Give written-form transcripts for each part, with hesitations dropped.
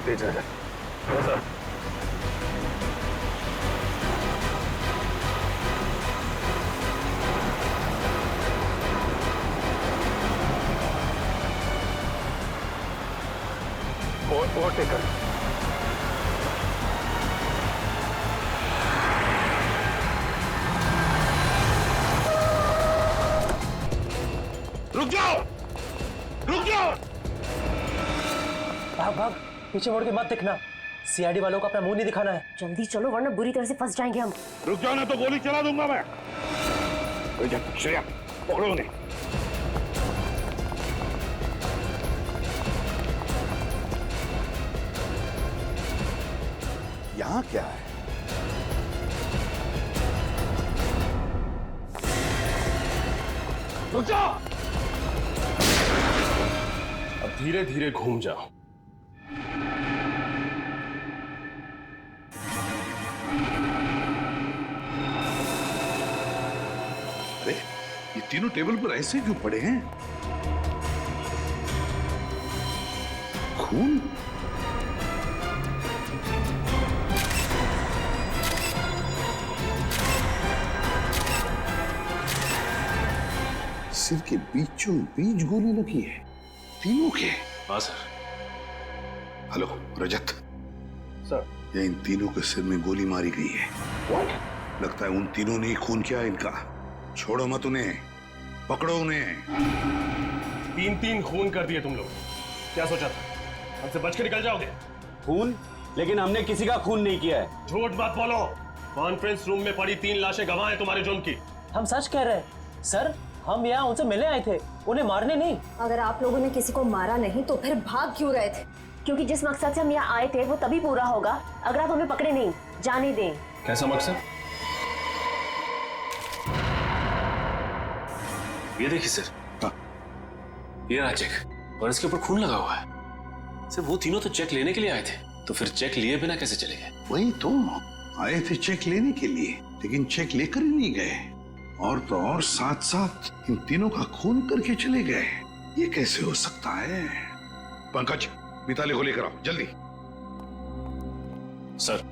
तेज नजर। Sir overtake कर। रुक जाओ, रुक जाओ। भाग भाग, पीछे मुड़ के मत दिखना। सीआईडी वालों को अपना मुंह नहीं दिखाना है। जल्दी चलो वरना बुरी तरह से फंस जाएंगे हम। रुक जाओ ना तो गोली चला दूंगा मैं। श्रेया पकड़ो उन्हें। यहाँ क्या है? रुक जाओ। अब धीरे धीरे घूम जाओ। अरे ये तीनों टेबल पर ऐसे क्यों पड़े हैं? खून? सिर के बीचों बीच गोली लगी है, तीनों के। हाँ सर। हेलो रजत सर, ये इन तीनों के सिर में गोली मारी गई है। व्हाट? लगता है उन तीनों ने ही खून किया इनका। छोड़ो मत उन्हें, पकड़ो उन्हें। तीन तीन खून कर दिए तुम लोग। क्या सोचा था हमसे बच के निकल जाओगे? खून? लेकिन हमने किसी का खून नहीं किया है। झूठ मत बोलो। कॉन्फ्रेंस रूम में पड़ी 3 लाशें गवाह हैं तुम्हारे जुर्म की। हम सच कह रहे हैं सर, हम यहाँ उनसे मिलने आए थे, उन्हें मारने नहीं। अगर आप लोगों ने किसी को मारा नहीं तो फिर भाग क्यों रहे थे? क्योंकि जिस मकसद से हम यहाँ आए थे वो तभी पूरा होगा अगर आप हमें पकड़े नहीं, जाने दें। कैसा मकसद? ये देखिए सर, ये रहा चेक और इसके ऊपर खून लगा हुआ है। सर वो तीनों तो चेक लेने के लिए आए थे, तो फिर चेक लिए बिना कैसे चले गए? वही तो, आए थे चेक लेने के लिए, लेकिन चेक लेकर ही नहीं गए। और तो और साथ साथ इन तीनों का खून करके चले गए। ये कैसे हो सकता है? पंकज, मिताली को लेकर आओ जल्दी। सर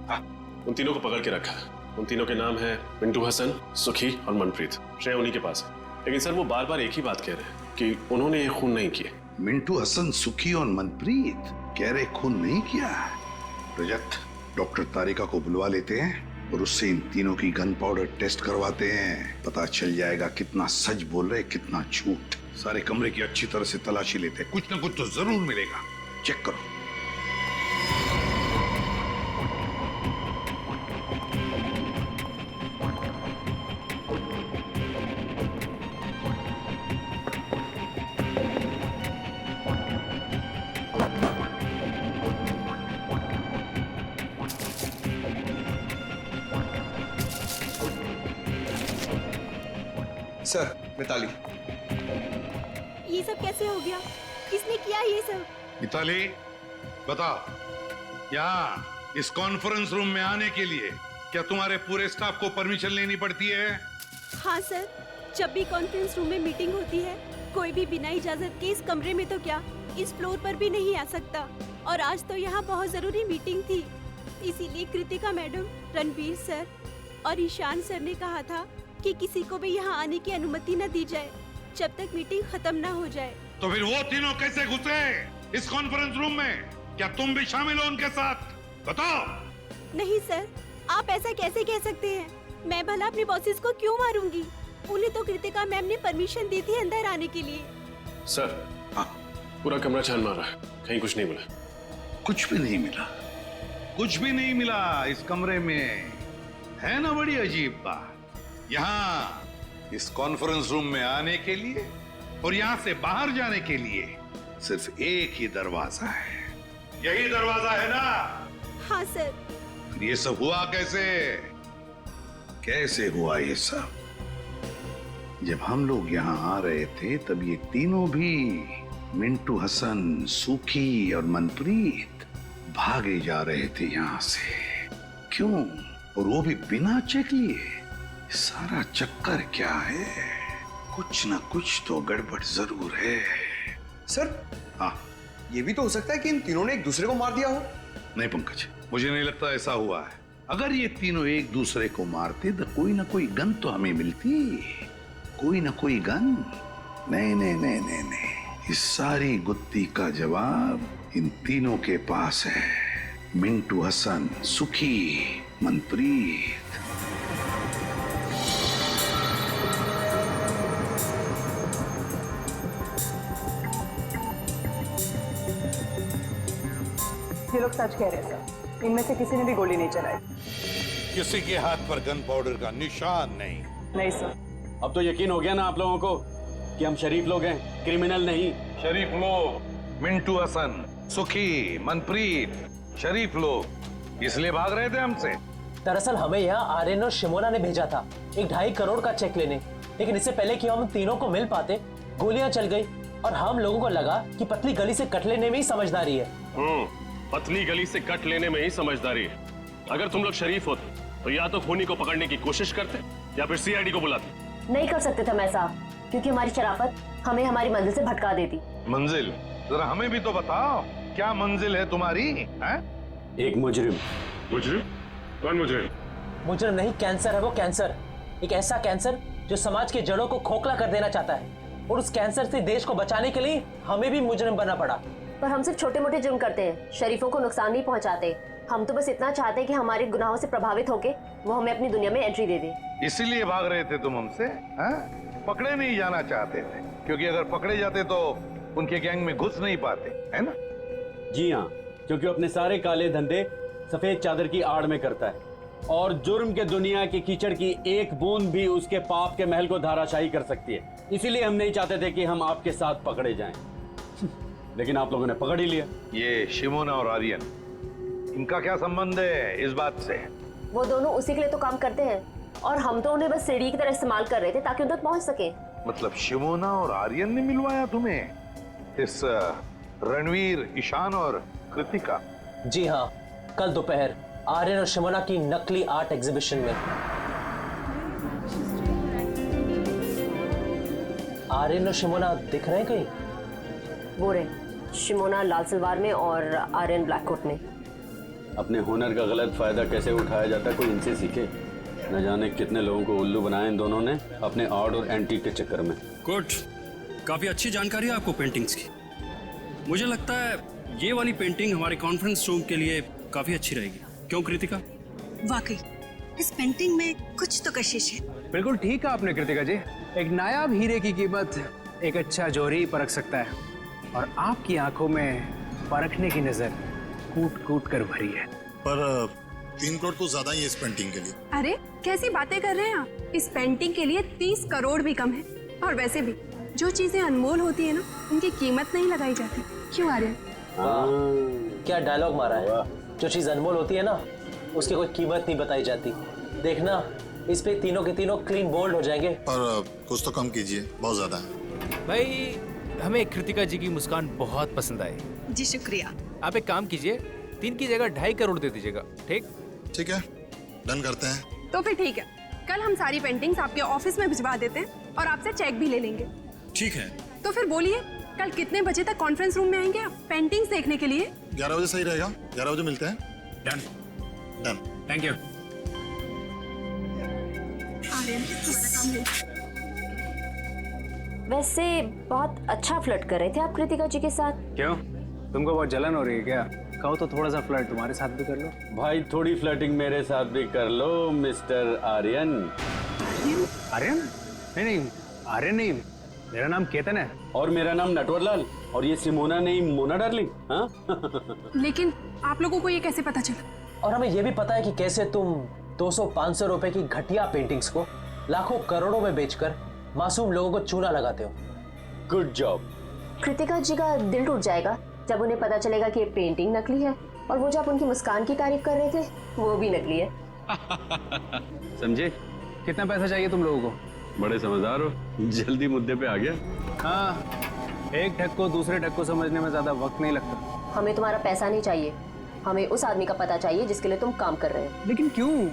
उन तीनों को पकड़ के रखा। उन तीनों के नाम है मिंटू हसन, सुखी और मनप्रीत। श्रेया उन्हीं के पास है। लेकिन सर वो बार बार एक ही बात कह रहे हैं कि उन्होंने ये खून नहीं किए। मिंटू हसन, सुखी और मनप्रीत कह रहे खून नहीं किया। रजत, डॉक्टर तारिका को बुलवा लेते हैं और उससे इन तीनों की गन पाउडर टेस्ट करवाते हैं। पता चल जाएगा कितना सच बोल रहे, कितना झूठ। सारे कमरे की अच्छी तरह से तलाशी लेते हैं, कुछ ना कुछ तो जरूर मिलेगा। चेक करो। सर, मिताली। ये सब कैसे हो गया? किसने किया ये सब? मिताली बता, यहाँ इस कॉन्फ्रेंस रूम में आने के लिए क्या तुम्हारे पूरे स्टाफ को परमिशन लेनी पड़ती है? हाँ सर, जब भी कॉन्फ्रेंस रूम में मीटिंग होती है कोई भी बिना इजाजत के इस कमरे में तो क्या इस फ्लोर पर भी नहीं आ सकता। और आज तो यहाँ बहुत जरूरी मीटिंग थी, इसीलिए कृतिका मैडम, रणवीर सर और ईशान सर ने कहा था कि किसी को भी यहाँ आने की अनुमति न दी जाए जब तक मीटिंग खत्म न हो जाए। तो फिर वो तीनों कैसे घुसे इस कॉन्फ्रेंस रूम में? क्या तुम भी शामिल हो उनके साथ? बताओ। नहीं सर, आप ऐसा कैसे कह सकते हैं? मैं भला अपने बॉसेस को क्यों मारूंगी? उन्हें तो कृतिका मैम ने परमिशन दी थी अंदर आने के लिए। सर हाँ, पूरा कमरा छान मारा है, कहीं कुछ नहीं मिला। कुछ भी नहीं मिला? कुछ भी नहीं मिला इस कमरे में? है ना बड़ी अजीब बात। यहाँ इस कॉन्फ्रेंस रूम में आने के लिए और यहाँ से बाहर जाने के लिए सिर्फ एक ही दरवाजा है। यही दरवाजा है ना? हाँ सर। फिर ये सब हुआ कैसे? कैसे हुआ ये सब? जब हम लोग यहाँ आ रहे थे तब ये तीनों भी, मिंटू हसन, सुखी और मनप्रीत, भागे जा रहे थे यहाँ से। क्यों? और वो भी बिना चेक लिए। सारा चक्कर क्या है? कुछ ना कुछ तो गड़बड़ जरूर है। सर, हाँ, ये भी तो हो सकता है कि इन तीनों ने एक दूसरे को मार दिया हो। नहीं पंकज, मुझे नहीं लगता ऐसा हुआ है। अगर ये तीनों एक दूसरे को मारते तो कोई ना कोई गन तो हमें मिलती, कोई ना कोई गन। नहीं नहीं नहीं नहीं नहीं, इस सारी गुत्थी का जवाब इन तीनों के पास है। मिंटू हसन, सुखी, मनप्रीत। ये लोग सच कह रहे हैं सर, इनमें से किसी ने भी गोली नहीं चलाई। किसी के हाथ पर गन पाउडर का निशान नहीं। नहीं सर। अब तो यकीन हो गया ना आप लोगों को कि हम शरीफ लोग हैं, क्रिमिनल नहीं। शरीफ लोग, मिंटू हसन, सुखी, मनप्रीत, शरीफ लोग इसलिए भाग रहे थे हमसे। दरअसल हमें यहाँ आर्यन और शिमोना ने भेजा था 1.5 करोड़ का चेक लेने, लेकिन इससे पहले कि हम तीनों को मिल पाते गोलियां चल गई और हम लोगों को लगा कि पतली गली से कट लेने में ही समझदारी है। पतली गली से कट लेने में ही समझदारी है। अगर तुम लोग शरीफ होते तो या तो खूनी को पकड़ने की कोशिश करते या फिर सीआईडी को बुलाते। नहीं कर सकते थे हम ऐसा, क्योंकि हमारी शराफत हमें हमारी मंजिल से भटका देती। मंजिल? जरा हमें भी तो बताओ, क्या मंजिल है तुम्हारी? है? एक मुजरिम। मुजरिम? कौन मुजरिम? मुजरिम नहीं, कैंसर है वो, कैंसर। एक ऐसा कैंसर जो समाज के जड़ों को खोखला कर देना चाहता है, और उस कैंसर से देश को बचाने के लिए हमें भी मुजरिम बनना पड़ा। पर हम सिर्फ छोटे मोटे जुर्म करते हैं, शरीफों को नुकसान नहीं पहुंचाते। हम तो बस इतना चाहते हैं कि हमारे गुनाहों से प्रभावित होके वो हमें अपनी दुनिया में एंट्री दे दे। इसीलिए भाग रहे थे तुम हमसे? पकड़े नहीं जाना चाहते थे, क्योंकि अगर पकड़े जाते तो उनके गैंग में घुस नहीं पाते, है ना? जी हाँ, क्योंकि अपने सारे काले धंधे सफेद चादर की आड़ में करता है, और जुर्म के दुनिया के कीचड़ की एक बूंद भी उसके पाप के महल को धाराशाही कर सकती है। इसीलिए हम नहीं चाहते थे कि हम आपके साथ पकड़े जाएं। लेकिन आप लोगों ने पकड़ ही लिया। ये शिमोना और आर्यन, इनका क्या संबंध है इस बात से? वो दोनों उसी के लिए तो काम करते हैं, और हम तो उन्हें बस सीढ़ी की तरह इस्तेमाल कर रहे थे ताकि उन तक पहुंच सके। मतलब शिमोना और आर्यन ने मिलवाया तुम्हें इस रणवीर, ईशान और कृतिका? जी हाँ, कल दोपहर आर्यन और शिमोना की नकली आर्ट एग्जीबिशन में। आर्यन और शिमोना दिख रहे हैं कहीं? वो रहे, शिमोना लाल सलवार में और आर्यन ब्लैक कोट में। अपने हुनर का गलत फायदा कैसे उठाया जाता है, कोई इनसे सीखे। न जाने कितने लोगों को उल्लू बनाया इन दोनों ने अपने आर्ट और एंटीक के चक्कर में। गुड, काफी अच्छी जानकारी है आपको पेंटिंग्स की। मुझे लगता है ये वाली पेंटिंग हमारे कॉन्फ्रेंस रूम के लिए काफी अच्छी रहेगी। क्यों कृतिका? वाकई इस पेंटिंग में कुछ तो कशिश है। बिल्कुल ठीक है आपने कृतिका जी। एक नायाब हीरे की कीमत एक अच्छा जौहरी ही परख सकता है, और आपकी आंखों में परखने की नजर कूट कूट कर भरी है। पर 3 करोड़ तो ज्यादा ही है इस पेंटिंग के लिए। अरे कैसी बातें कर रहे हैं आप? इस पेंटिंग के लिए 30 करोड़ भी कम है। और वैसे भी जो चीजें अनमोल होती है ना, उनकी कीमत नहीं लगाई जाती। क्यों आर्यन? क्या डायलॉग मारा है। जो चीज अनमोल होती है ना, उसकी कोई कीमत नहीं बताई जाती। देखना, इस पे तीनों के तीनों क्लीन बोल्ड हो जाएंगे। पर कुछ तो कम कीजिए, बहुत ज्यादा है। भाई, हमें कृतिका जी की मुस्कान बहुत पसंद आई। जी शुक्रिया। आप एक काम कीजिए, 3 की जगह 2.5 करोड़ दे दीजिएगा। ठीक? ठीक है, डन करते हैं। तो फिर ठीक है, कल हम सारी पेंटिंग्स आपके ऑफिस में भिजवा देते हैं और आपसे चेक भी ले लेंगे। ठीक है। तो फिर बोलिए, कल कितने बजे तक कॉन्फ्रेंस रूम में आएंगे आप पेंटिंग्स देखने के लिए? 11 बजे सही रहेगा। 11 बजे मिलते हैं। डन। डन। Thank you. वैसे बहुत अच्छा फ्लर्ट कर रहे थे आप कृतिका जी के साथ। क्यों, तुमको बहुत जलन हो रही है क्या? कहो तो थोड़ा सा फ्लर्ट तुम्हारे साथ भी कर लो। भाई थोड़ी फ्लर्टिंग मेरे साथ भी कर लो मिस्टर आर्यन। आर्यन? नहीं, आर्यन नहीं, मेरा नाम केतन है। और मेरा नाम नटवरलाल। और ये सिमोना नहीं, मोना डार्लिंग। हाँ? लेकिन आप लोगों को ये कैसे पता चला? और हमें ये भी पता है कि कैसे तुम 200-500 रुपए की घटिया पेंटिंग्स को लाखों करोड़ों में बेचकर मासूम लोगों को चूना लगाते हो। Good job. कृतिका जी का दिल टूट जाएगा जब उन्हें पता चलेगा कि ये पेंटिंग नकली है, और वो जो आप उनकी मुस्कान की तारीफ कर रहे थे वो भी नकली है। समझे? कितना पैसा चाहिए तुम लोगों को? बड़े समझदार हो, जल्दी मुद्दे पे आ गया। हाँ, एक ठग को दूसरे ठग को समझने में ज्यादा वक्त नहीं लगता। हमें तुम्हारा पैसा नहीं चाहिए, हमें उस आदमी का पता चाहिए जिसके लिए तुम काम कर रहे हो। लेकिन क्यों?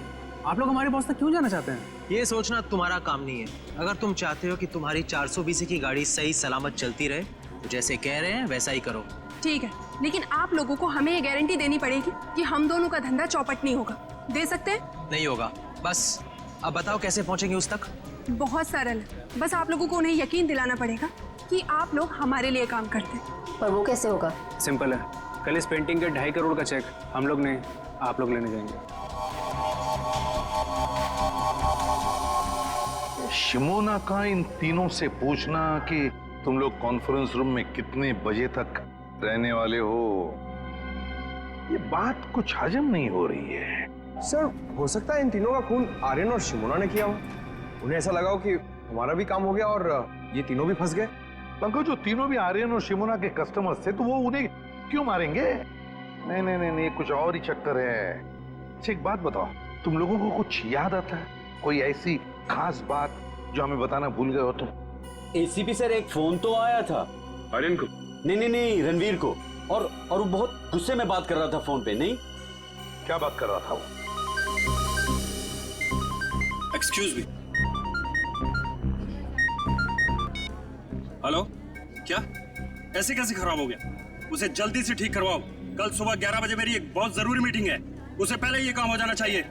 आप लोग हमारे बॉस तक क्यों जाना चाहते हैं? ये सोचना तुम्हारा काम नहीं है। अगर तुम चाहते हो कि तुम्हारी 420 की गाड़ी सही सलामत चलती रहे, तो जैसे कह रहे हैं वैसा ही करो। ठीक है, लेकिन आप लोगों को हमें ये गारंटी देनी पड़ेगी कि हम दोनों का धंधा चौपट नहीं होगा। दे सकते हैं? नहीं होगा। बस अब बताओ कैसे पहुंचेंगे उस तक? बहुत सरल है, बस आप लोगों को उन्हें यकीन दिलाना पड़ेगा कि आप लोग हमारे लिए काम करते हैं। पर वो कैसे होगा? सिंपल है, कल इस पेंटिंग के 2.5 करोड़ का चेक हम लोग नहीं, आप लोग लेने जाएंगे। शिमोना का इन तीनों से पूछना कि तुम लोग कॉन्फ्रेंस रूम में कितने बजे तक रहने वाले हो, ये बात कुछ हजम नहीं हो रही है। सर, हो सकता है इन तीनों का खून आर्यन और शिमोना ने किया हो। उन्हें ऐसा लगा हो कि हमारा भी काम हो गया और ये तीनों भी फंस गए। पंकज, जो तीनों भी आर्यन और शिमोना के कस्टमर्स थे तो वो उन्हें क्यों मारेंगे? नहीं नहीं नहीं नहीं, कुछ और ही चक्कर है। अच्छा एक बात बताओ, तुम लोगों को कुछ याद आता है? कोई ऐसी खास बात जो हमें बताना भूल गए हो तुम? एसीपी सर, एक फोन तो आया था आर्यन को? नहीं, रणवीर को। और वो बहुत गुस्से में बात कर रहा था फोन पे। नहीं, क्या बात कर रहा था वो? Excuse me. हेलो, क्या ऐसे कैसे खराब हो गया? उसे जल्दी से ठीक करवाओ। कल सुबह 11 बजे मेरी एक बहुत जरूरी मीटिंग है, उसे पहले ये काम हो जाना चाहिए,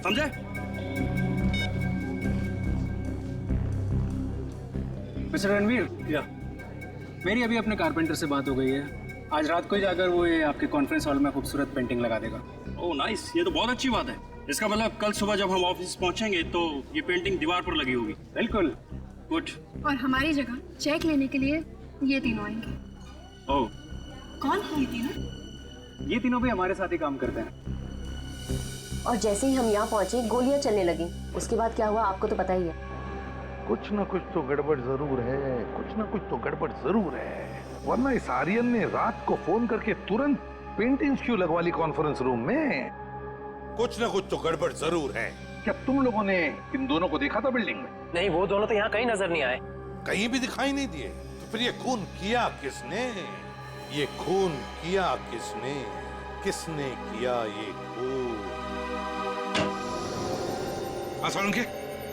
समझे? मिस्टर रणवीर, या मेरी अभी अपने कारपेंटर से बात हो गई है। आज रात को ही जाकर वो ये आपके कॉन्फ्रेंस हॉल में खूबसूरत पेंटिंग लगा देगा। ओह नाइस, ये तो बहुत अच्छी बात है। इसका मतलब कल सुबह जब हम ऑफिस पहुंचेंगे तो ये पेंटिंग दीवार पर लगी होगी। बिल्कुल। गुड। और हमारी जगह चेक लेने के लिए ये तीनों आएंगे। ओह, कौन है ये तीनों? ये तीनों भी हमारे साथ ही काम करते हैं। और जैसे ही हम यहाँ पहुंचे गोलियां चलने लगी। उसके बाद क्या हुआ आपको तो पता ही है। कुछ ना कुछ तो गड़बड़ जरूर है, कुछ ना कुछ तो गड़बड़ जरूर है, वरना इस आर्यन ने रात को फोन करके तुरंत पेंटिंग्स क्यों लगवा ली कॉन्फ्रेंस रूम में? कुछ ना कुछ तो गड़बड़ जरूर है। क्या तुम लोगों ने इन दोनों को देखा था बिल्डिंग में? नहीं, वो दोनों तो यहाँ कहीं नजर नहीं आए। कहीं भी दिखाई नहीं दिए। तो फिर ये खून किया किसने? ये खून किया किसने? किसने किया ये खून? आसान के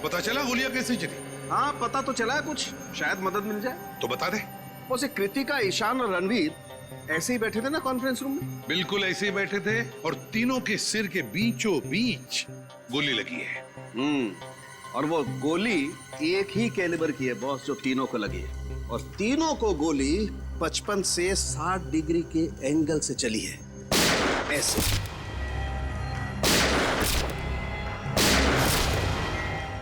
पता चला गोलियां कैसे चली? हाँ, पता तो चला है कुछ, शायद मदद मिल जाए। तो बता दे। उसे कृतिका, ईशान और रणवीर ऐसे ही बैठे थे ना कॉन्फ्रेंस रूम में? बिल्कुल ऐसे ही बैठे थे और तीनों के सिर के बीचों बीच गोली लगी है। और वो गोली एक ही कैलिबर की है बॉस, जो तीनों को लगी है। और तीनों को गोली 55 से 60 डिग्री के एंगल से चली है, ऐसे।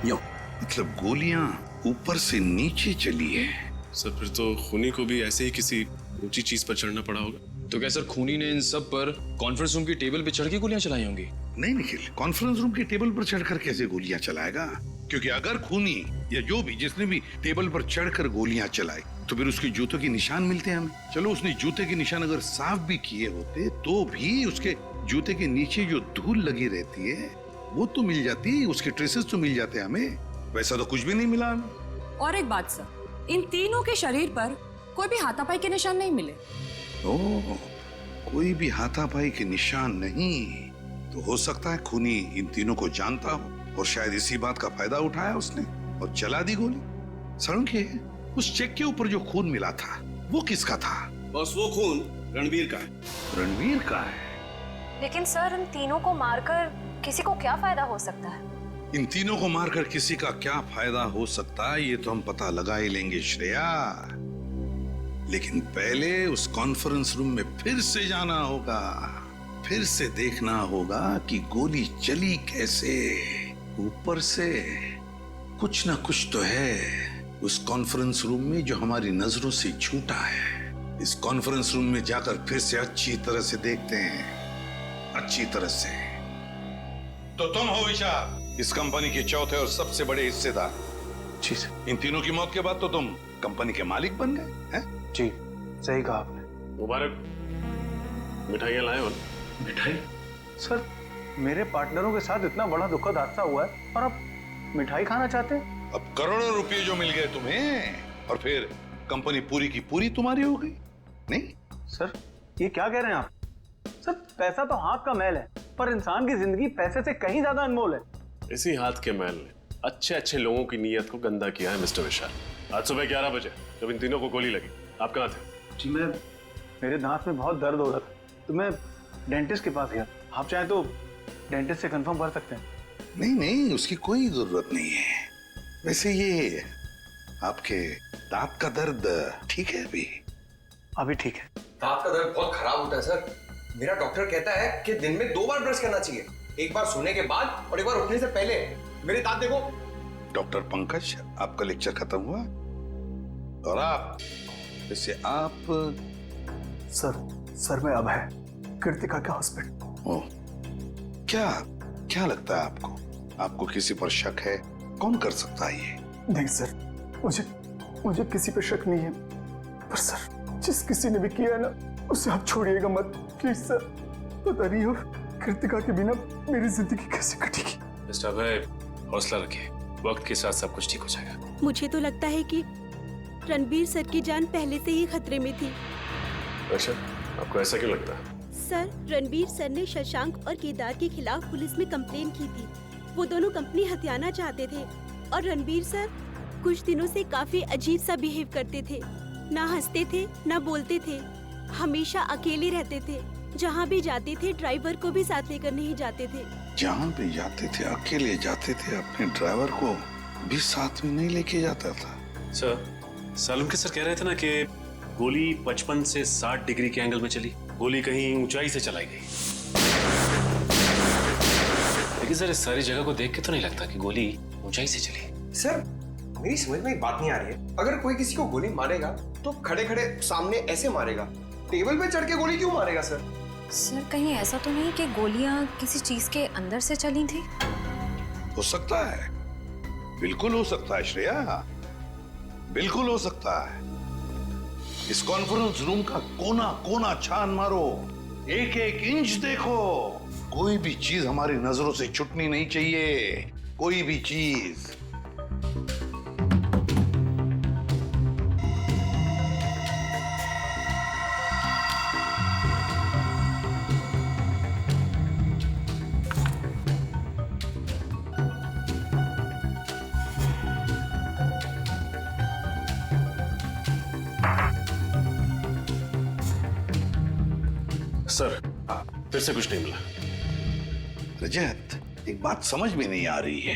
यो मतलब गोलियां ऊपर से नीचे चली है। सर, फिर तो खूनी को भी ऐसे ही किसी ऊंची चीज पर चढ़ना पड़ा होगा। तो क्या सर खूनी ने इन सब पर कॉन्फ्रेंस रूम की टेबल पे चढ़ के गोलियां चलाई होंगी? नहीं निखिल, कॉन्फ्रेंस रूम की टेबल पर चढ़कर कैसे गोलियां चलाएगा? क्योंकि अगर खूनी या जो भी जिसने भी टेबल पर चढ़कर गोलियां चलाई तो फिर उसके जूतों के निशान मिलते हैं हमें। चलो, उसने जूते के निशान अगर साफ भी किए होते तो भी उसके जूते के नीचे जो धूल लगी रहती है वो तो मिल जाती, उसके ट्रेसेस तो मिल जाते हमें। वैसा तो कुछ भी नहीं मिला हमें। और एक बात सर, इन तीनों के शरीर पर कोई भी हाथापाई के निशान नहीं मिले। ओह, कोई भी हाथापाई के निशान नहीं? तो हो सकता है खूनी इन तीनों को जानता हो और शायद इसी बात का फायदा उठाया उसने और चला दी गोली। सड़के उस चेक के ऊपर जो खून मिला था वो किसका था? बस वो खून रणवीर का है। रणवीर का है? लेकिन सर, इन तीनों को मारकर किसी को क्या फायदा हो सकता है? इन तीनों को मारकर किसी का क्या फायदा हो सकता है ये तो हम पता लगा ही लेंगे श्रेया। लेकिन पहले उस कॉन्फ्रेंस रूम में फिर से जाना होगा, फिर से देखना होगा कि गोली चली कैसे। ऊपर से कुछ ना कुछ तो है उस कॉन्फ्रेंस रूम में जो हमारी नजरों से छूटा है। इस कॉन्फ्रेंस रूम में जाकर फिर से अच्छी तरह से देखते हैं, अच्छी तरह से। तो तुम हो विशाल, इस कंपनी के चौथे और सबसे बड़े हिस्सेदार। जी सर। इन तीनों की मौत के बाद तो तुम कंपनी के मालिक बन गए हैं? जी, सही कहा आपने। मुबारक। मिठाइयाँ लाए हो? मिठाई? सर, मेरे पार्टनरों के साथ इतना बड़ा दुखद हादसा हुआ है और आप मिठाई खाना चाहते हैं? अब करोड़ों रुपए जो मिल गए तुम्हें और फिर कंपनी पूरी की पूरी तुम्हारी हो गई। नहीं सर, ये क्या कह रहे हैं आप? सर, पैसा तो हाथ का मैल है, पर इंसान की जिंदगी पैसे से कहीं ज्यादा अनमोल है। इसी हाथ के मैल ने अच्छे अच्छे लोगों की नीयत को गंदा किया है मिस्टर विशाल। आज सुबह 11 बजे जब इन तीनों को गोली लगी, आप कहाँ थे? जी, मैं मेरे दांत में बहुत दर्द हो रहा था तो मैं डेंटिस्ट के पास गया। आप चाहें तो डेंटिस्ट से कंफर्म कर सकते हैं। नहीं नहीं, उसकी कोई जरूरत नहीं है। वैसे ये आपके दांत का दर्द ठीक है अभी? अभी ठीक है। दांत का दर्द बहुत खराब होता है सर। मेरा डॉक्टर कहता है कि दिन में 2 बार ब्रश करना चाहिए, एक बार सोने के बाद और एक बार उठने से पहले। मेरे दांत देखो। डॉक्टर पंकज, आपका लेक्चर खत्म हुआ और आप, वैसे आप? सर मैं अब है कृतिका के हॉस्पिटल। ओ, क्या लगता है आपको? आपको किसी पर शक है? कौन कर सकता है ये? नहीं सर, मुझे किसी पे शक नहीं है, पर सर जिस किसी ने भी किया ना उसे आप छोड़िएगा मत प्लीज सर। पता नहीं हो कृतिका के बिना मेरी जिंदगी कैसे कटेगी। मिस्टर अभय, हौसला रखिए, वक्त के साथ सब कुछ ठीक हो जाएगा। मुझे तो लगता है कि रणबीर सर की जान पहले से ही खतरे में थी। अच्छा, आपको ऐसा क्यों लगता है? सर, रणबीर सर ने शशांक और केदार के खिलाफ पुलिस में कंप्लेन की थी। वो दोनों कंपनी हथियाना चाहते थे और रणबीर सर कुछ दिनों से काफी अजीब सा बिहेव करते थे। ना हंसते थे, ना बोलते थे, हमेशा अकेले रहते थे। जहाँ भी जाते थे ड्राइवर को भी साथ लेकर नहीं जाते थे। जहाँ भी जाते थे अकेले जाते थे, अपने ड्राइवर को भी साथ में नहीं लेके जाता था। सर, सालुंके सर कह रहे थे ना कि गोली 55 से 60 डिग्री के एंगल में चली। गोली कहीं ऊंचाई से चलाई गई। लेकिन सर, इस सारी जगह को देख के तो नहीं लगता कि गोली ऊंचाई से चली। सर मेरी समझ में एक बात नहीं आ रही है। अगर कोई किसी को गोली मारेगा तो खड़े खड़े सामने ऐसे मारेगा, टेबल पे चढ़ के गोली क्यों मारेगा सर? सर कहीं ऐसा तो नहीं कि गोलियां किसी चीज के अंदर से चली थी? हो सकता है, बिल्कुल हो सकता है श्रेया, बिल्कुल हो सकता है। इस कॉन्फ्रेंस रूम का कोना कोना छान मारो, एक एक इंच देखो, कोई भी चीज हमारी नजरों से छूटनी नहीं चाहिए, कोई भी चीज। सर, फिर से कुछ नहीं मिला। रजत, एक बात समझ में नहीं आ रही है।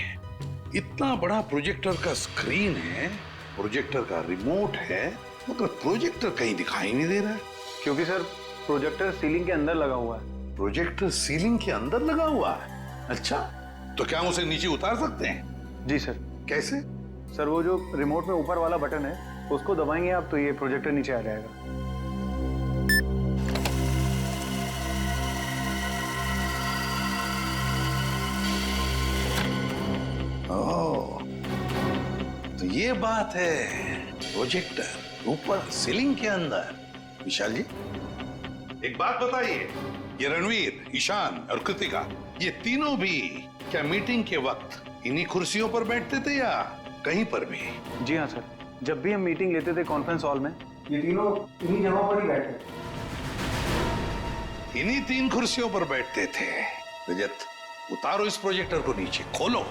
इतना बड़ा प्रोजेक्टर का स्क्रीन है, प्रोजेक्टर का रिमोट है, मगर प्रोजेक्टर कहीं दिखाई नहीं दे रहा है। क्योंकि सर प्रोजेक्टर सीलिंग के अंदर लगा हुआ है। प्रोजेक्टर सीलिंग के अंदर लगा हुआ है? अच्छा, तो क्या हम उसे नीचे उतार सकते हैं? जी सर। कैसे? सर वो जो रिमोट में ऊपर वाला बटन है उसको दबाएंगे आप तो ये प्रोजेक्टर नीचे आ जाएगा। ओह, तो ये बात है, प्रोजेक्टर ऊपर सीलिंग के अंदर। विशाल जी, एक बात बताइए, ये रणवीर, ईशान और कृतिका, ये तीनों भी क्या मीटिंग के वक्त इन्हीं कुर्सियों पर बैठते थे या कहीं पर भी? जी हाँ सर, जब भी हम मीटिंग लेते थे कॉन्फ्रेंस हॉल में, ये तीनों इन्हीं जगहों पर ही बैठते। इन्हीं 3 कुर्सियों पर बैठते थे। रजत, उतारो इस प्रोजेक्टर को नीचे, खोलो।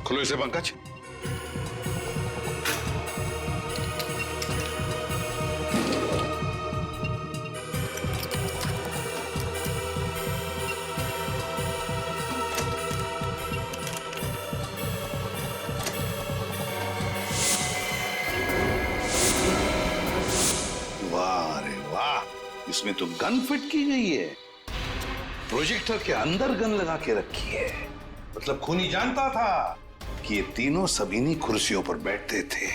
खोलो इसे पंकज। वाह रे वाह, इसमें तो गन फिट की गई है। प्रोजेक्टर के अंदर गन लगा के रखी है। मतलब खूनी जानता था कि ये तीनों सब इन्हीं कुर्सियों पर बैठते थे।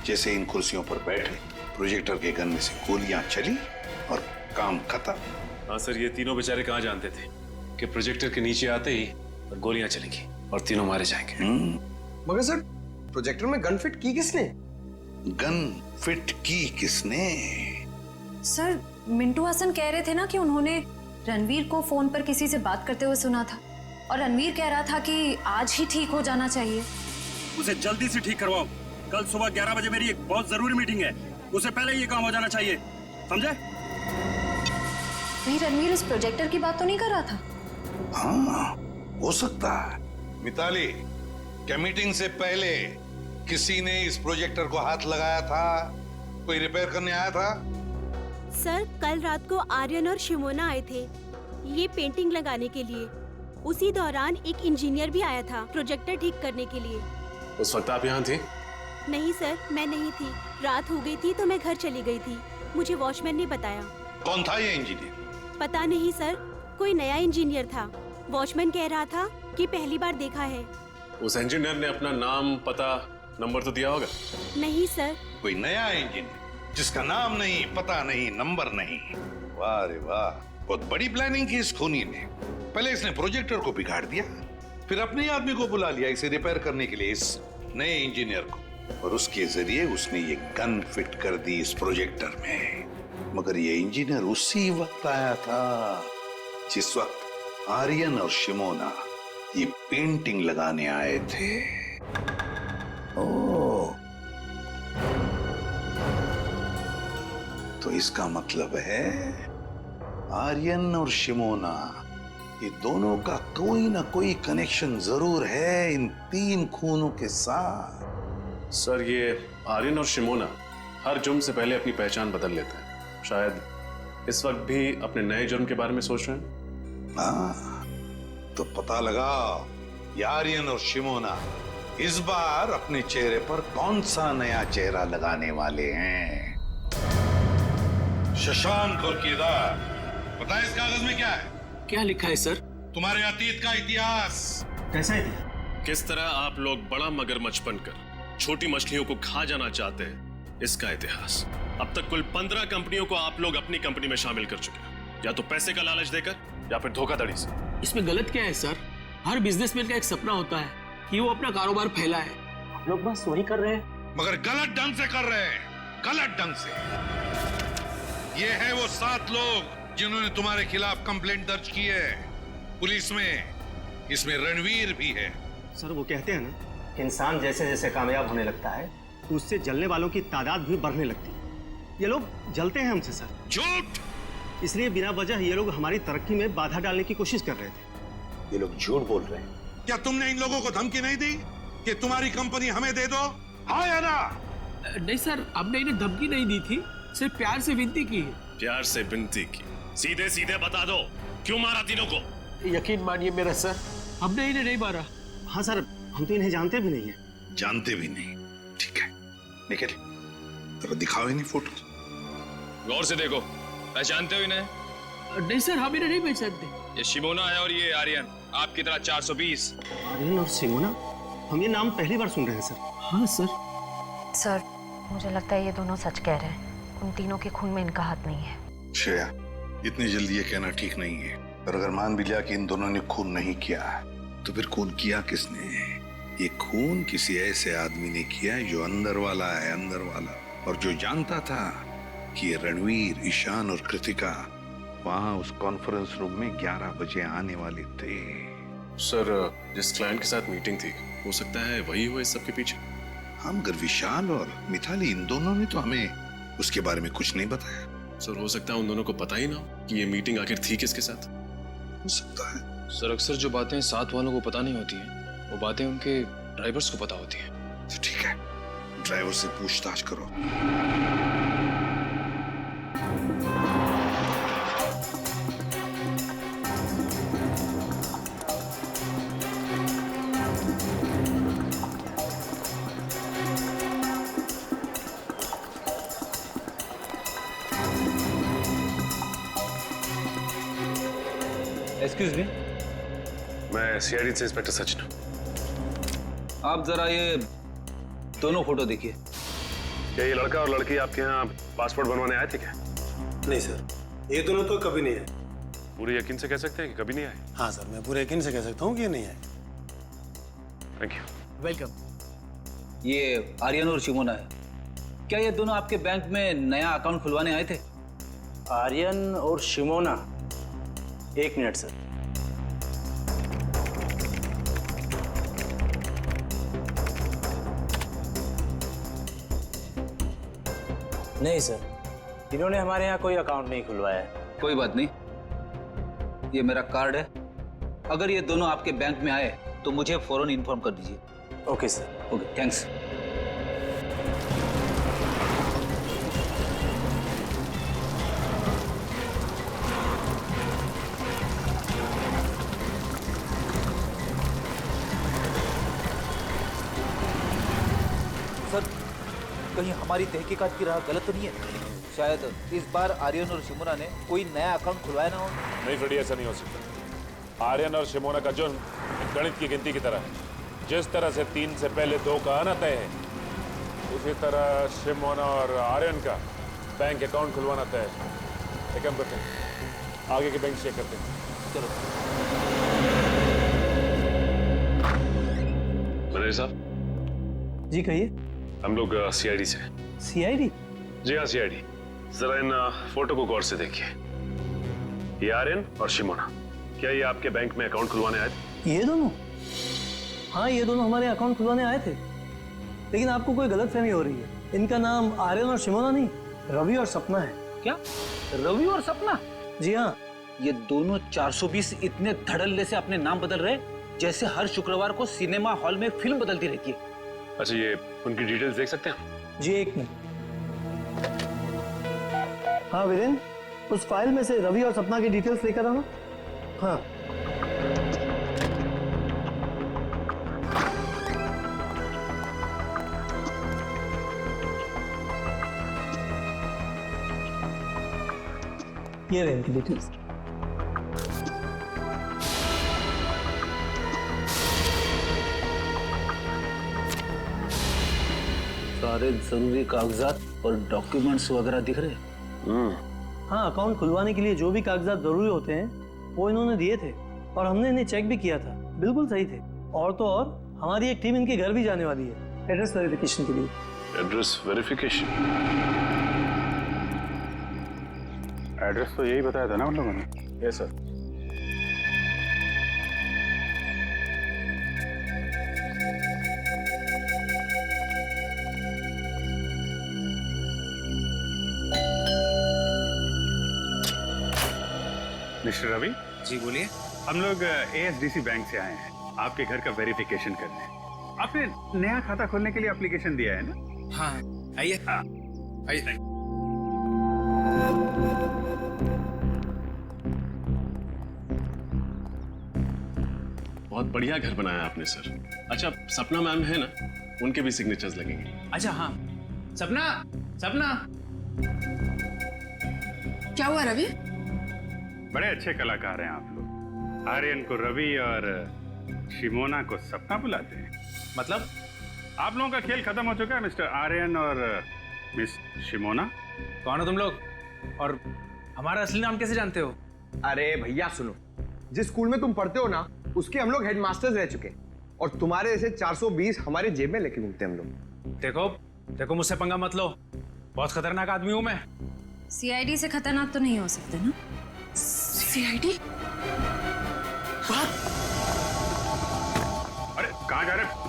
जैसे इन कुर्सियों पर बैठे, प्रोजेक्टर के गन में से गोलियां चली और काम खत्म। हाँ सर, ये तीनों बेचारे कहाँ जानते थे कि प्रोजेक्टर के नीचे आते ही और गोलियां चलेंगी और तीनों मारे जाएंगे। मगर सर, प्रोजेक्टर में गन फिट की किसने? गन फिट की किसने? सर, मिंटू हसन कह रहे थे ना कि उन्होंने रणवीर को फोन पर किसी से बात करते हुए सुना था और रणवीर कह रहा था कि आज ही ठीक हो जाना चाहिए। उसे जल्दी से ठीक करवाओ। कल सुबह 11 बजे मेरी एक बहुत जरूरी मीटिंग है, उससे पहले ये काम हो जाना चाहिए, समझे? नहीं, रणवीर इस प्रोजेक्टर की बात तो नहीं कर रहा था? हाँ, हो सकता है। मिताली, क्या मीटिंग से पहले किसी ने इस प्रोजेक्टर को हाथ लगाया था? कोई रिपेयर करने आया था? सर, कल रात को आर्यन और शिमोना आए थे ये पेंटिंग लगाने के लिए। उसी दौरान एक इंजीनियर भी आया था प्रोजेक्टर ठीक करने के लिए। उस वक्त आप यहाँ थी? नहीं सर, मैं नहीं थी। रात हो गई थी तो मैं घर चली गई थी। मुझे वॉचमैन ने बताया। कौन था ये इंजीनियर? पता नहीं सर, कोई नया इंजीनियर था। वॉचमैन कह रहा था कि पहली बार देखा है। उस इंजीनियर ने अपना नाम, पता, नंबर तो दिया होगा? नहीं सर। कोई नया इंजीनियर जिसका नाम नहीं, पता नहीं, नंबर नहीं। वाह रे वाह, बहुत बड़ी प्लानिंग की इस खूनी ने। पहले इसने प्रोजेक्टर को बिगाड़ दिया, फिर अपने आदमी को बुला लिया इसे रिपेयर करने के लिए, इस नए इंजीनियर को, और उसके जरिए उसने ये गन फिट कर दी इस प्रोजेक्टर में। मगर ये इंजीनियर उसी वक्त आया था जिस वक्त आर्यन और शिमोना ये पेंटिंग लगाने आए थे। ओह, तो इसका मतलब है आर्यन और शिमोना, ये दोनों का कोई ना कोई कनेक्शन जरूर है इन 3 खूनों के साथ। सर, ये आर्यन और शिमोना हर जुर्म से पहले अपनी पहचान बदल लेते हैं। शायद इस वक्त भी अपने नए जुर्म के बारे में सोच रहे हैं। हाँ, तो पता लगाओ ये आर्यन और शिमोना इस बार अपने चेहरे पर कौन सा नया चेहरा लगाने वाले हैं। शशांक और केदार, पता है इस कागज में क्या है? क्या लिखा है सर? तुम्हारे अतीत का इतिहास। कैसा इतिहास? किस तरह आप लोग बड़ा मगरमच्छ बनकर छोटी मछलियों को खा जाना चाहते हैं, इसका इतिहास। अब तक कुल 15 कंपनियों को आप लोग अपनी कंपनी में शामिल कर चुके हैं, या तो पैसे का लालच देकर या फिर धोखाधड़ी से। इसमें गलत क्या है सर? हर बिजनेसमैन का एक सपना होता है कि वो अपना कारोबार फैलाए। आप लोग बस वही कर रहे हैं, मगर गलत ढंग से कर रहे हैं, गलत ढंग से। ये है वो 7 लोग जिन्होंने तुम्हारे खिलाफ कंप्लेंट दर्ज की है पुलिस में। इसमें रणवीर भी है। सर, वो कहते हैं ना, इंसान जैसे जैसे कामयाब होने लगता है तो उससे जलने वालों की तादाद भी बढ़ने लगती है। ये लोग जलते हैं हमसे सर। झूठ! इसलिए बिना वजह ये लोग हमारी तरक्की में बाधा डालने की कोशिश कर रहे थे। ये लोग झूठ बोल रहे हैं। क्या तुमने इन लोगों को धमकी नहीं दी कि तुम्हारी कंपनी हमें दे दो? हाँ या ना? नहीं सर, हमने इन्हें धमकी नहीं दी थी, सिर्फ प्यार से विनती की है। प्यार से विनती की? सीधे सीधे बता दो, क्यों मारा तीनों को? यकीन मानिए मेरा सर, हमने इन्हें नहीं मारा। हाँ सर, हम तो इन्हें जानते भी नहीं है। जानते भी नहीं? ठीक है, निकल, तेरा दिखाओ इन्हें फोटो। गौर से देखो, पहचानते हो इन्हें? नहीं सर, हम इन्हें नहीं पहचानते। ये शिमोना है और ये आर्यन, आपकी तरह 420। आर्यन और शिमोना, हम ये नाम पहली बार सुन रहे हैं सर। हाँ सर। सर, मुझे लगता है ये दोनों सच कह रहे हैं। उन तीनों के खून में इनका हाथ नहीं है। श्रेया, इतनी जल्दी ये कहना ठीक नहीं है। और अगर मान भी लिया कि इन दोनों ने खून नहीं किया, तो फिर खून किया किसने? ये खून किसी ऐसे आदमी ने किया है जो अंदर वाला है, अंदर वाला, और जो जानता था कि ये रणवीर, ईशान और कृतिका वहां उस कॉन्फ्रेंस रूम में 11 बजे आने वाले थे। सर, जिस क्लाइंट के साथ मीटिंग थी, हो सकता है वही हो इस सब के पीछे। हाँ, मगर विशाल और मिताली, इन दोनों ने तो हमें उसके बारे में कुछ नहीं बताया। सर, हो सकता है उन दोनों को पता ही ना हो कि ये मीटिंग आखिर थी किसके साथ। हो सकता है। सर, अक्सर जो बातें साथ वालों को पता नहीं होती हैं, वो बातें उनके ड्राइवर्स को पता होती हैं। तो ठीक है, ड्राइवर से पूछताछ करो। Excuse me. मैं सीआईडी से इंस्पेक्टर सचिन हूँ। आप जरा ये दोनों फोटो देखिए। क्या ये लड़का और लड़की आपके यहाँ पासपोर्ट बनवाने आए थे क्या? नहीं सर, ये दोनों तो कभी नहीं आए। पूरे यकीन से कह सकते हैं कि कभी नहीं आए? हाँ सर, मैं पूरे यकीन से कह सकता हूँ कि ये नहीं आए। Thank you. वेलकम। ये आर्यन और शिमोना है। क्या ये दोनों आपके बैंक में नया अकाउंट खुलवाने आए थे? आर्यन और शिमोना? एक मिनट सर। नहीं सर, इन्होंने हमारे यहाँ कोई अकाउंट नहीं खुलवाया है। कोई बात नहीं, ये मेरा कार्ड है। अगर ये दोनों आपके बैंक में आए तो मुझे फौरन इन्फॉर्म कर दीजिए। Okay sir. Okay, thanks. Sir, कहीं हमारी तहकीकात की राह गलत तो नहीं है? शायद इस बार आर्यन और शिमोना ने कोई नया अकाउंट खुलवाया ना हो। नहीं फ्रेडी, ऐसा नहीं हो सकता। आर्यन और शिमोना का जुर्म गणित की गिनती की तरह है। जिस तरह से 3 से पहले 2 का आना तय है, उसी तरह शिमोना और आर्यन का बैंक अकाउंट खुलवाना तय है। एक काम करते हैं, आगे के बैंक चेक करते हैं। चलो। मैनेजर साहब। जी कहिए। हम लोग सीआईडी से। सीआईडी? जी हाँ, सीआईडी। जरा इन फोटो को गौर से देखिए। ये आर्यन और शिमोना, क्या ये आपके बैंक में अकाउंट खुलवाने आए थे? ये दोनों? हाँ, ये दोनों हमारे अकाउंट खुलवाने आए थे, लेकिन आपको कोई गलतफहमी हो रही है। इनका नाम आर्यन और शिमोना नहीं, रवि और सपना है। क्या? रवि और सपना? जी हाँ। ये दोनों 420 इतने धड़ल्ले से अपने नाम बदल रहे जैसे हर शुक्रवार को सिनेमा हॉल में फिल्म बदलती रहती है। अच्छा, ये उनकी डिटेल्स देख सकते हैं? जी, एक मिनट। हाँ वीरेंद्र, उस फाइल में से रवि और सपना की डिटेल्स लेकर आना। हाँ। ये रहे इनकी डिटेल्स। सारे जरूरी कागजात और डॉक्यूमेंट्स वगैरह दिख रहे हैं। हाँ, अकाउंट खुलवाने के लिए जो भी कागजात जरूरी होते हैं वो इन्होंने दिए थे, और हमने इन्हें चेक भी किया था, बिल्कुल सही थे। और तो और हमारी एक टीम इनके घर भी जाने वाली है एड्रेस वेरिफिकेशन के लिए। Address verification? एड्रेस तो यही बताया था ना उन लोगों ने। Yes sir. मिस्टर रवि। जी बोलिए। हम लोग ASDC बैंक से आए हैं आपके घर का वेरिफिकेशन करने। आपने नया खाता खोलने के लिए एप्लीकेशन दिया है ना? हाँ, आइए। आइए। बहुत बढ़िया घर बनाया आपने सर। अच्छा, सपना मैम है ना, उनके भी सिग्नेचर्स लगेंगे। अच्छा हाँ, सपना। सपना, क्या हुआ रवि? बड़े अच्छे कलाकार हैं आप लोग। आर्यन को रवि और शिमोना को सपना बुलाते हैं। मतलब आप लोगों का खेल खत्म हो चुका है मिस्टर आर्यन और मिस शिमोना। कौन हो तुम लोग और हमारा असली नाम कैसे जानते हो? अरे भैया सुनो, जिस स्कूल में तुम पढ़ते हो ना, उसके हम लोग हेडमास्टर्स रह चुके, और तुम्हारे जैसे 420 हमारे जेब में लेके घूमते हम लोग। देखो देखो, मुझसे पंगा मत लो, बहुत खतरनाक आदमी हूं मैं। सीआईडी से खतरनाक तो नहीं हो सकते ना? सीआईडी? अरे कहाँ जा रहे?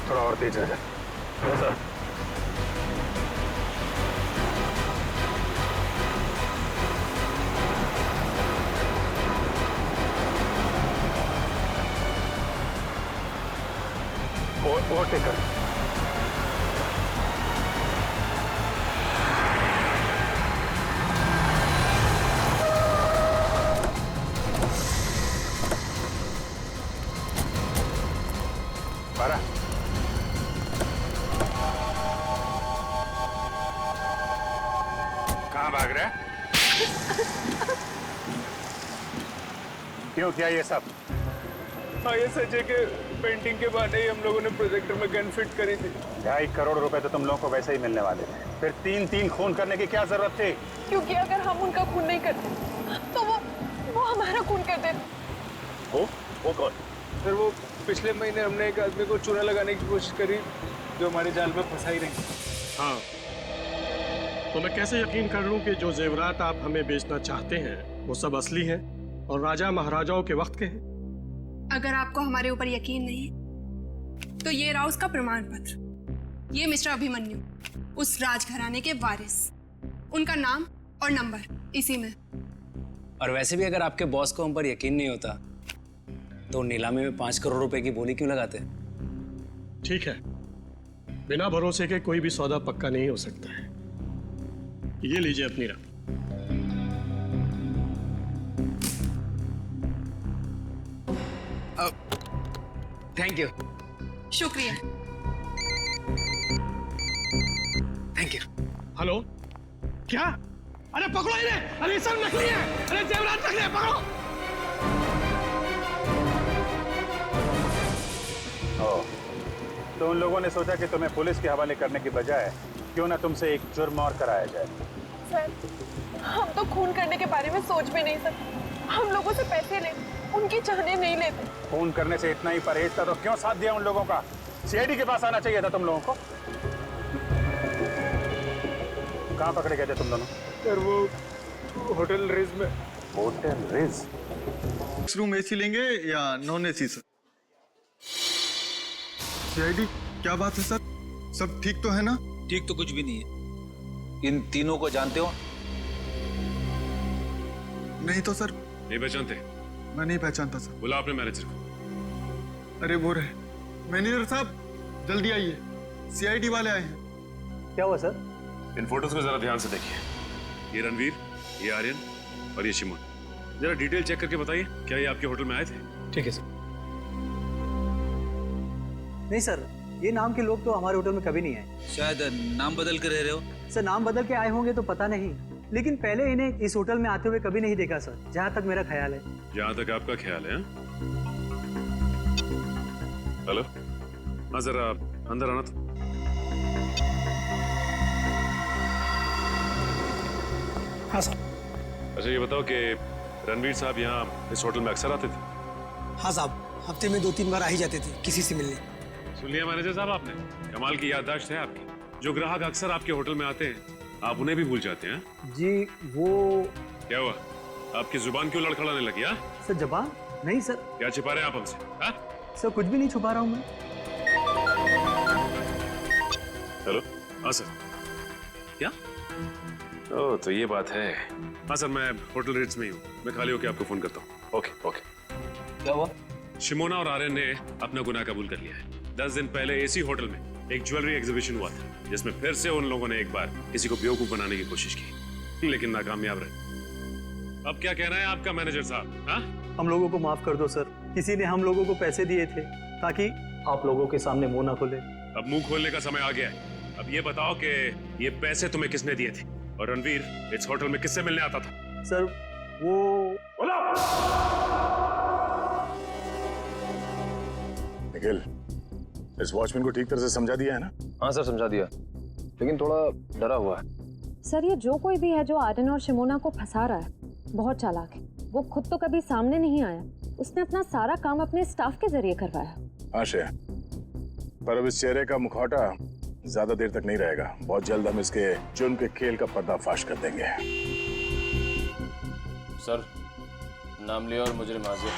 थोड़ा और तेज है सर। ओवरटेक कर। कहाँ भाग रहा है? क्यों किया ये सब? सजे के पेंटिंग के बाद ही हम लोगों ने प्रोजेक्टर में गन फिट करी थी। 2.5 करोड़ रुपए तो तुम लोगों को वैसे ही मिलने वाले थे, फिर 3 खून करने की क्या जरूरत थी? क्योंकि अगर हम उनका खून नहीं करते तो वो हमारा खून कर देते। वो कौन? फिर वो पिछले महीने हमने एक आदमी को चूना लगाने की कोशिश करी जो हमारे जाल में फंसा ही नहीं। हाँ, तो मैं कैसे यकीन कर लूं कि जो जेवरात आप हमें बेचना चाहते हैं वो सब असली हैं और राजा महाराजाओं के वक्त के हैं? अगर आपको हमारे ऊपर यकीन नहीं तो ये रहा उसका प्रमाण पत्र। ये मिस्टर अभिमन्यु, उस राजघराने के वारिस, उनका नाम और नंबर इसी में। और वैसे भी अगर आपके बॉस को हम पर यकीन नहीं होता तो नीलामी में 5 करोड़ रुपए की बोली क्यों लगाते? ठीक है, बिना भरोसे के कोई भी सौदा पक्का नहीं हो सकता है। ये लीजिए अपनी रकम। Thank you. शुक्रिया। Thank you. हेलो, क्या? अरे पकड़ो इन्हें! अरे सब नकली है! अरे जेवरात नकली है, पकड़ो! तो उन लोगों ने सोचा कि तुम्हें पुलिस के हवाले करने की बजाय क्यों ना तुमसे एक जुर्म और कराया जाए। सर, हम तो खून करने के बारे में सोच भी नहीं सकते। हम लोगों से पैसे ले, उनकी चाहने नहीं लेते। खून करने से इतना ही परहेज था तो क्यों साथ दिया उन लोगों का? सीआईडी के पास आना चाहिए था तुम लोगों को। कहाँ पकड़े गए थे तुम दोनों? सर वो होटल रिज में। Hotel ridge? रूम एसी लेंगे या नॉन एसी सर? सीआईडी, क्या बात है सर? सब ठीक तो है ना? ठीक तो कुछ भी नहीं है। इन तीनों को जानते हो? नहीं तो सर। नहीं पहचानते? मैं नहीं पहचानता सर। बुला अपने मैनेजर को। अरे वो रहे। मैनेजर साहब जल्दी आइए, सीआईडी वाले आए हैं। क्या हुआ सर? इन फोटोज को जरा ध्यान से देखिए। ये रणवीर, ये आर्यन और ये शिमोन। जरा डिटेल चेक करके बताइए, क्या ये आपके होटल में आए थे? ठीक है सर। नहीं सर, ये नाम के लोग तो हमारे होटल में कभी नहीं आए। शायद नाम बदल कर रह रहे हो। सर नाम बदल के आए होंगे तो पता नहीं, लेकिन पहले इन्हें इस होटल में आते हुए कभी नहीं देखा सर, जहाँ तक मेरा ख्याल है। जहाँ तक आपका ख्याल है? हेलो, हाँ जरा अंदर आना तो। हाँ सर। अच्छा ये बताओ कि रणवीर साहब यहाँ इस होटल में अक्सर आते थे? हाँ साहब, हफ्ते में 2-3 बार आ ही जाते थे किसी से मिलने। सुन लिया मैनेजर साहब आपने? कमाल की याददाश्त है आपकी। जो ग्राहक अक्सर आपके होटल में आते हैं आप उन्हें भी भूल जाते हैं? जी वो क्या हुआ, आपकी जुबान क्यों लड़खड़ाने लगी? सर जबान नहीं सर। क्या छिपा रहे हैं आप हमसे? सर कुछ भी नहीं छुपा रहा हूँ मैं। हेलो, हाँ सर। क्या? ओह तो ये बात है। हाँ सर, मैं होटल रिट्स में ही हूँ। मैं खाली होकर आपको फोन करता हूँ। Okay okay. क्या हुआ? शिमोना और आर्यन ने अपना गुनाह कबूल कर लिया है। 10 दिन पहले इसी होटल में एक ज्वेलरी एग्जीबिशन हुआ था, जिसमें फिर से उन लोगों ने एक बार किसी को बेवकूफ बनाने की कोशिश की, लेकिन नाकामयाब रहे। अब क्या कहना है आपका मैनेजर साहब? हाँ, हम लोगों को माफ कर दो सर। किसी ने हम लोगों को पैसे दिए थे ताकि आप लोगों के सामने मुंह ना खोले। अब मुंह खोलने का समय आ गया है। अब ये बताओ कि ये पैसे तुम्हें किसने दिए थे और रणवीर इस होटल में किससे मिलने आता था? सर वो निखिल, इस वॉचमैन को ठीक तरह से समझा दिया है ना? हाँ सर समझा दिया, लेकिन थोड़ा डरा हुआ है। सर ये जो कोई भी है जो आर्यन और शिमोना को फंसा रहा है, बहुत चालाक है। वो खुद तो कभी सामने नहीं आया, उसने अपना सारा काम अपने स्टाफ के जरिए करवाया। हाँ श्रेया, पर अब इस चेहरे का मुखौटा ज्यादा देर तक नहीं रहेगा। बहुत जल्द हम इसके जुर्म के खेल का पर्दाफाश कर देंगे। सर नाम लिया और मुजरिम हाजिर।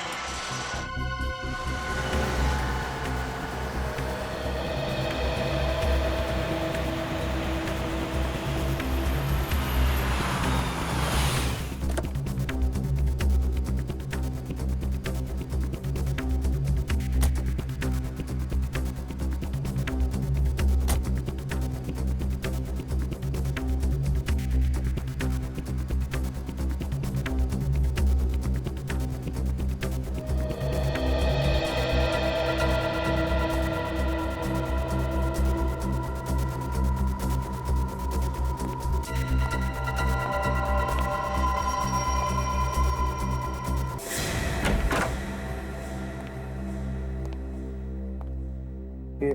ये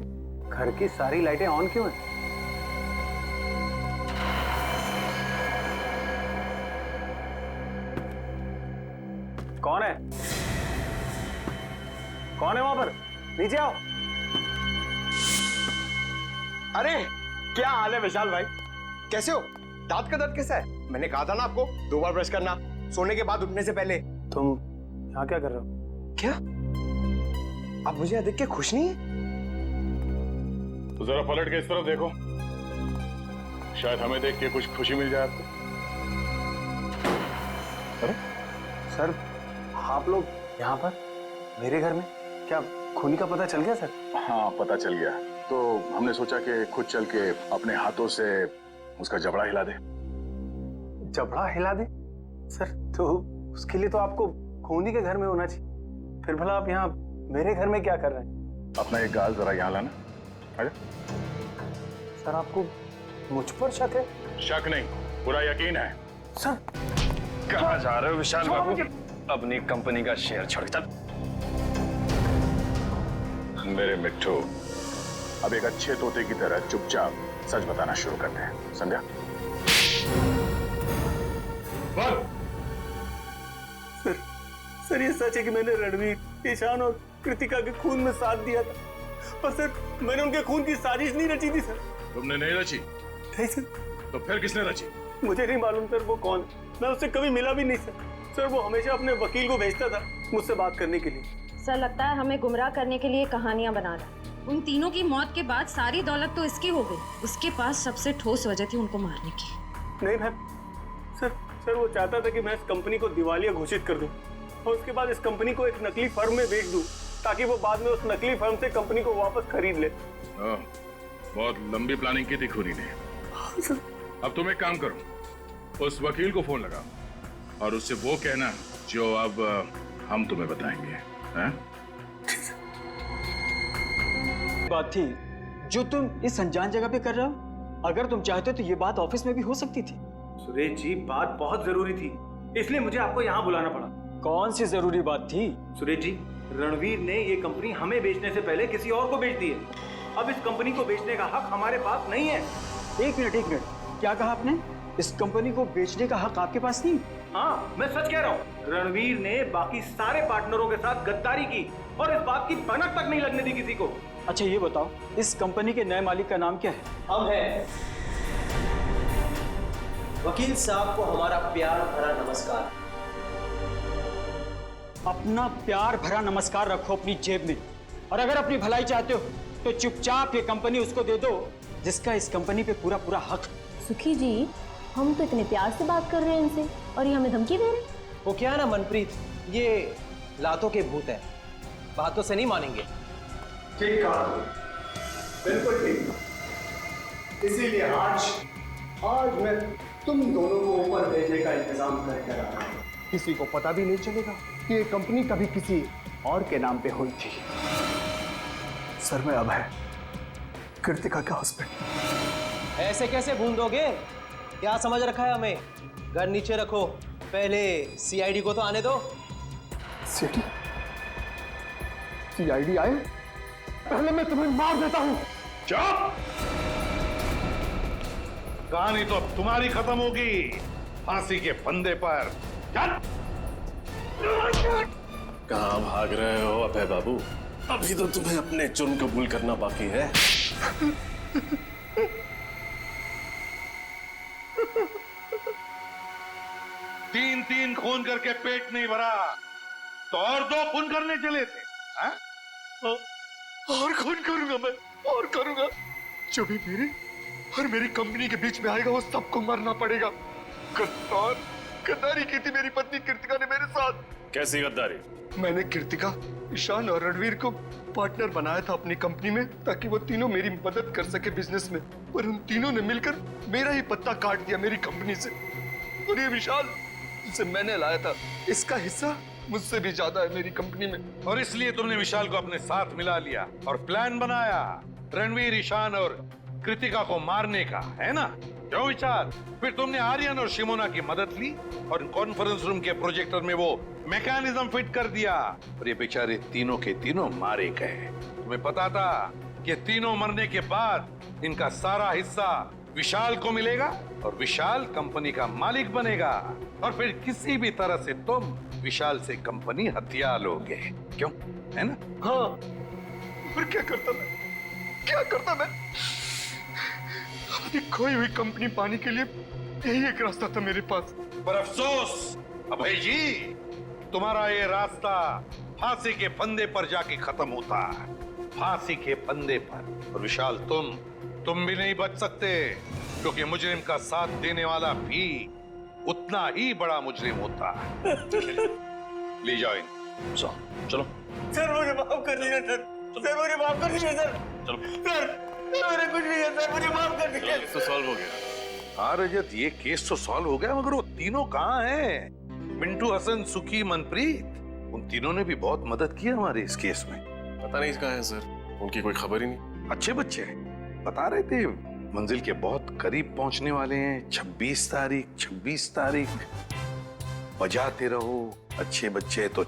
घर की सारी लाइटें ऑन क्यों हैं? कौन है? कौन है वहां पर? नीचे आओ। अरे क्या हाल है विशाल भाई, कैसे हो? दांत का दर्द कैसा है? मैंने कहा था ना आपको 2 बार ब्रश करना सोने के बाद उठने से पहले। तुम यहाँ क्या कर रहे हो? क्या आप मुझे यहाँ देख के खुश नहीं है? तो जरा पलट के इस तरफ देखो, शायद हमें देख के कुछ खुशी मिल जाए आपको। अरे सर, आप लोग यहाँ पर मेरे घर में? क्या खूनी का पता चल गया सर? हाँ पता चल गया, तो हमने सोचा कि खुद चल के अपने हाथों से उसका जबड़ा हिला दे। जबड़ा हिला दे? सर तो उसके लिए तो आपको खूनी के घर में होना चाहिए, फिर भला आप यहाँ मेरे घर में क्या कर रहे हैं? अपना एक गाल जरा यहाँ लाना। आजा। सर आपको मुझ पर शक है? शक नहीं, पूरा यकीन है। सर कहाँ जा रहे हो विशाल बाबू? अपनी कंपनी का शेयर छोड़ चल। मेरे मिट्ठू, अब एक अच्छे तोते की तरह चुपचाप सच बताना शुरू करते हैं, समझा? बोल। सर ये सच है कि मैंने रणवीर, ईशान और कृतिका के खून में साथ दिया था, पर सर मैंने उनके खून की साजिश नहीं रची थी सर। तुमने नहीं रची? नहीं सर। तो फिर किसने रची? मुझे नहीं मालूम सर वो कौन, मैं उससे कभी मिला भी नहीं सर। सर वो हमेशा अपने वकील को भेजता था मुझसे बात करने के लिए। सर लगता है हमें गुमराह करने के लिए कहानियां बना रहा है। उन तीनों की मौत के बाद सारी दौलत तो इसकी हो गई, उसके पास सबसे ठोस वजह थी उनको मारने की। नहीं मैम, सर वो चाहता था कि मैं इस कंपनी को दिवालिया घोषित कर दूं और उसके बाद इस कंपनी को एक नकली फर्म में बेच दूं, ताकि वो बाद में उस नकली फर्म से कंपनी को वापस खरीद ले। बहुत लंबी प्लानिंग की थी खूनी ने। अब तुम एक काम करो, उस वकील को फोन लगाओ और उससे वो कहना जो अब हम तुम्हें बताएंगे। हैं? बात थी जो तुम इस अनजान जगह पे कर रहे हो, अगर तुम चाहते तो ये बात ऑफिस में भी हो सकती थी। सुरेश जी बात बहुत जरूरी थी, इसलिए मुझे आपको यहाँ बुलाना पड़ा। कौन सी जरूरी बात थी? सुरेश जी, रणवीर ने ये कंपनी हमें बेचने से पहले किसी और को बेच दी है। अब इस कंपनी को बेचने का हक हमारे पास नहीं है। एक मिनट, क्या कहा आपने? इस कंपनी को बेचने का हक आपके पास नहीं? हाँ मैं सच कह रहा हूँ, रणवीर ने बाकी सारे पार्टनरों के साथ गद्दारी की और इस बात की भनक तक नहीं लगने दी किसी को। अच्छा ये बताओ, इस कंपनी के नए मालिक का नाम क्या है? हम हैं। वकील साहब को हमारा प्यार भरा नमस्कार। अपना प्यार भरा नमस्कार रखो अपनी जेब में, और अगर अपनी भलाई चाहते हो तो चुपचाप ये कंपनी उसको दे दो जिसका इस कंपनी पे पूरा पूरा हक। सुखी जी, हम तो इतने प्यार से बात कर रहे हैं इनसे और ये हमें धमकी दे रहे हैं। वो क्या ना मनप्रीत, ये लातों के भूत है, बातों से नहीं मानेंगे। ठीक कहा, बिल्कुल ठीक। इसीलिए आज मैं तुम दोनों को ऊपर भेजने का इंतजाम करके रहा हूं। किसी को पता भी नहीं चलेगा कि ये कंपनी कभी किसी और के नाम पे हुई थी। सर मैं अब है कृतिका का हस्बैंड। ऐसे कैसे भूल दोगे? क्या समझ रखा है हमें? घर नीचे रखो, पहले सीआईडी को तो आने दो। सीआईडी आए? पहले मैं तुम्हें मार देता हूं। चुप! कहानी तो अब तुम्हारी खत्म होगी फांसी के फंदे पर। कहाँ भाग रहे हो अभय बाबू? अभी तो तुम्हें अपने जुर्म कबूल करना बाकी है। तीन खून करके पेट नहीं भरा तो और 2 खून करने चले थे। हा? और खून करूंगा मैं, और करूंगा। जो भी मेरे और मेरी कंपनी के बीच में आएगा वो सबको मरना पड़ेगा। गद्दारी की थी मेरी पत्नी कृतिका ने मेरे साथ। कैसी गद्दारी? मैंने कृतिका, ईशान और रणवीर को पार्टनर बनाया था अपनी कंपनी में, ताकि वो तीनों मेरी मदद कर सके बिजनेस में, पर उन तीनों ने मिलकर मेरा ही पत्ता काट दिया मेरी कंपनी से। और ये विशाल जिसे मैंने लाया था, इसका हिस्सा मुझसे भी ज्यादा है मेरी कंपनी में। और इसलिए तुमने विशाल को अपने साथ मिला लिया और प्लान बनाया रणवीर, ईशान और कृतिका को मारने का, है ना? क्यों विशाल? फिर तुमने आर्यन और शिमोना की मदद ली और कॉन्फ्रेंस रूम के प्रोजेक्टर में वो मैकेनिज्म फिट कर दिया और ये बेचारे तीनों के तीनों मारे गए। तुम्हें पता था कि ये तीनों मरने के बाद इनका सारा हिस्सा विशाल को मिलेगा और विशाल कंपनी का मालिक बनेगा और फिर किसी भी तरह से तुम विशाल से कंपनी हथिया लोगे, क्यों? है ना? हाँ। फिर क्या करता मैं? क्या करता मैं? अपनी खोई हुई कंपनी पाने के लिए यही एक रास्ता था मेरे पास। पर अफसोस अभय जी, तुम्हारा ये रास्ता फांसी के फंदे पर जाके खत्म होता है, फांसी के फंदे पर। और विशाल तुम भी नहीं बच सकते, क्योंकि मुजरिम का साथ देने वाला भी उतना ही बड़ा मुजरिम होता है। ले जाओ इन। चलो सर मुझे माफ कर दीजिए सर। सर मुझे माफ कर दीजिए सर। चलो सर मेरे कुछ नहीं है सर, मुझे माफ कर दीजिए। केस तो सॉल्व हो गया। हाँ रजत, ये केस तो सॉल्व हो गया, मगर वो तीनों कहाँ हैं? मिंटू, हसन, सुकी, मनप्रीत, उन तीनों ने भी बहुत मदद की हमारे इस केस में। पता नहीं कहाँ है सर, उनकी कोई खबर ही नहीं। अच्छे बच्चे हैं, बता रहे थे मंजिल के बहुत करीब पहुंचने वाले हैं। 26 तारीख बजाते रहो अच्छे बच्चे तो